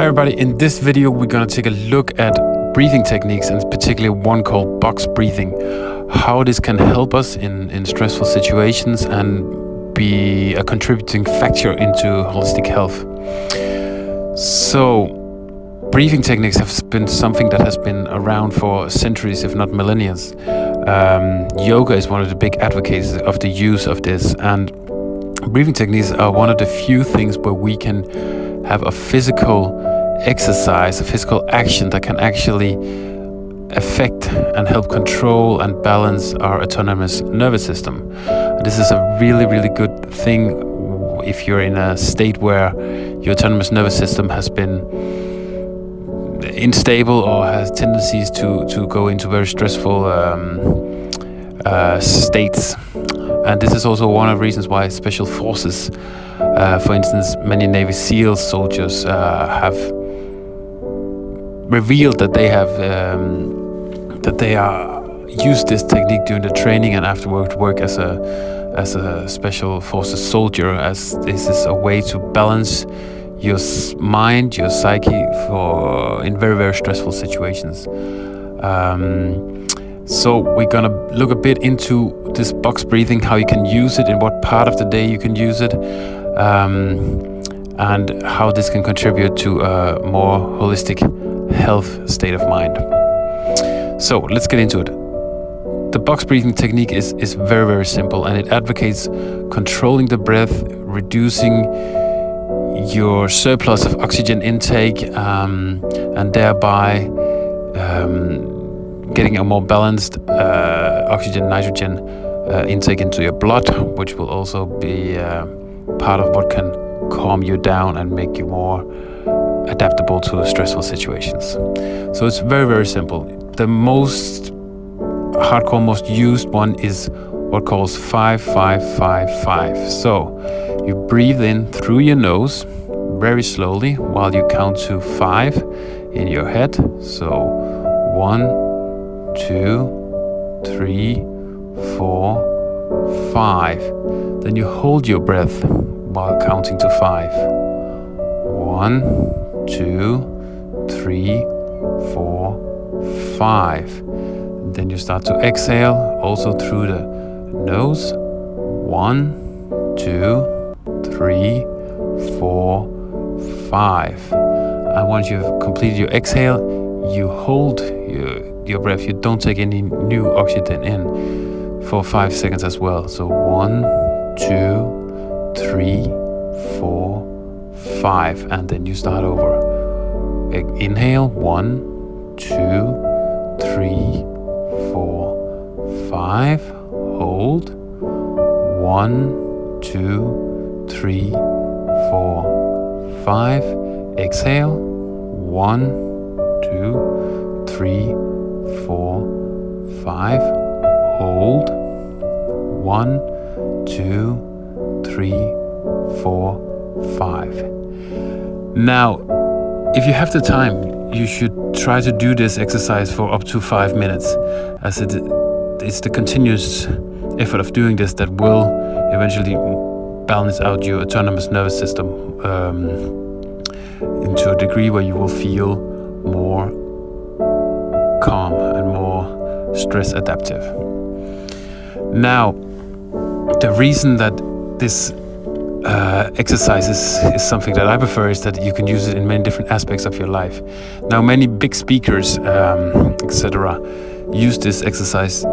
Hi everybody, in this video we're going to take a look at breathing techniques, and particularly one called box breathing. How this can help us in stressful situations and be a contributing factor into holistic health. So breathing techniques have been something that has been around for centuries, if not millennia. Yoga is one of the big advocates of the use of this, and breathing techniques are one of the few things where we can have a physical exercise, a physical action that can actually affect and help control and balance our autonomous nervous system. This is a really, really good thing if you're in a state where your autonomous nervous system has been unstable or has tendencies to go into very stressful states. And this is also one of the reasons why special forces, for instance, many Navy SEAL soldiers have revealed that they have used this technique during the training and afterward work as a special forces soldier, as this is a way to balance your mind, your psyche in very, very stressful situations. So we're gonna look a bit into this box breathing, how you can use it, in what part of the day you can use it, and how this can contribute to a more holistic health state of mind. So let's get into it. The box breathing technique is very, very simple, and it advocates controlling the breath, reducing your surplus of oxygen intake, and thereby getting a more balanced oxygen-nitrogen intake into your blood, which will also be part of what can calm you down and make you more adaptable to stressful situations. So it's very, very simple. The most hardcore, most used one is what calls 5-5-5-5. So you breathe in through your nose very slowly while you count to 5 in your head. So 1, 2, 3, 4, 5. Then you hold your breath while counting to 5. 1, 2, 3, 4, 5. Then you start to exhale also through the nose. 1, 2, 3, 4, 5. And once you've completed your exhale, you hold your breath. You don't take any new oxygen in for 5 seconds as well. So 1, 2, 3, 4, 5, and then you start over. Inhale, 1, 2, 3, 4, 5. Hold. 1, 2, 3, 4, 5. Exhale. 1, 2, 3, 4, 5. Hold. 1, 2, 3, 4, 5. Now, if you have the time, you should try to do this exercise for up to 5 minutes, as it's the continuous effort of doing this that will eventually balance out your autonomous nervous system into a degree where you will feel more calm and more stress adaptive. Now, the reason that this exercise is something that I prefer is that you can use it in many different aspects of your life. Now, many big speakers, etc., use this exercise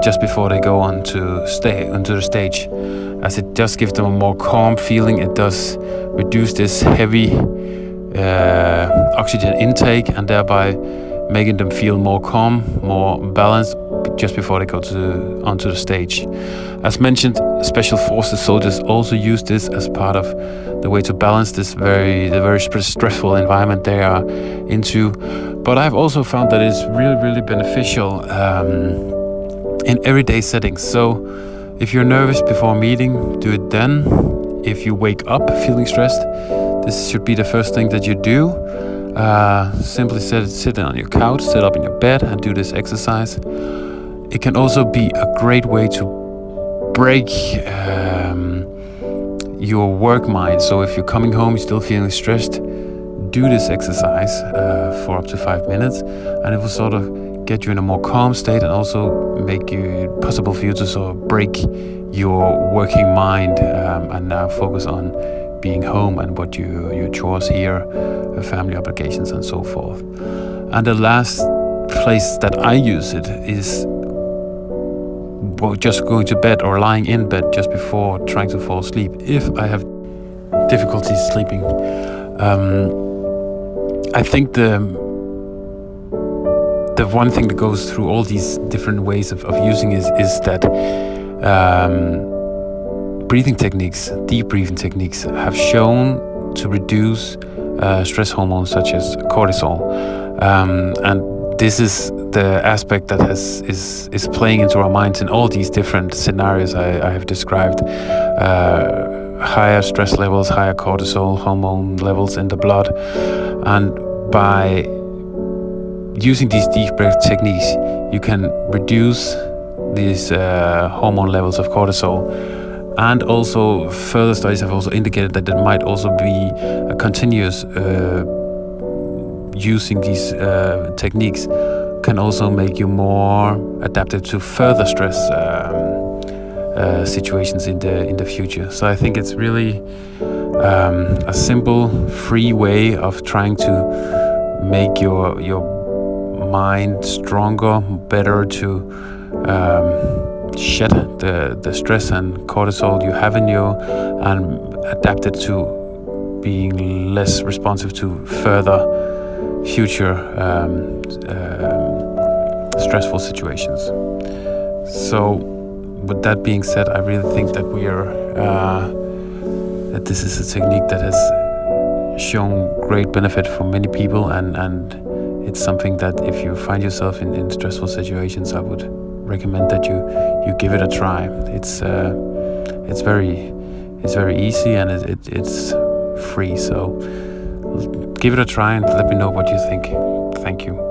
just before they go onto the stage, as it does give them a more calm feeling. It does reduce this heavy oxygen intake, and thereby making them feel more calm, more balanced just before they go onto the stage. As mentioned, special forces soldiers also use this as part of the way to balance the very stressful environment they are into. But I've also found that it's really, really beneficial in everyday settings. So if you're nervous before a meeting, do it then. If you wake up feeling stressed, this should be the first thing that you do. Simply sit on your couch, sit up in your bed and do this exercise. It can also be a great way to break your work mind. So if you're coming home, you're still feeling stressed, do this exercise for up to 5 minutes, and it will sort of get you in a more calm state and also make it possible for you to sort of break your working mind and now focus on being home and what your chores here, family obligations and so forth. And the last place that I use it is just going to bed or lying in bed just before trying to fall asleep if I have difficulties sleeping. I think the one thing that goes through all these different ways of using is that breathing techniques, deep breathing techniques, have shown to reduce stress hormones such as cortisol, and this is the aspect that is playing into our minds in all these different scenarios I have described. Higher stress levels, higher cortisol hormone levels in the blood, and by using these deep breath techniques, you can reduce these hormone levels of cortisol. And also, further studies have also indicated that there might also be a continuous using these techniques can also make you more adapted to further stress situations in the future. So I think it's really a simple, free way of trying to make your mind stronger, better, to shed the stress and cortisol you have in you, and adapt it to being less responsive to further future stressful situations. So with that being said, I really think that that this is a technique that has shown great benefit for many people, and it's something that if you find yourself in stressful situations, I would recommend that you give it a try. It's very easy, and it's free. So give it a try and let me know what you think. Thank you.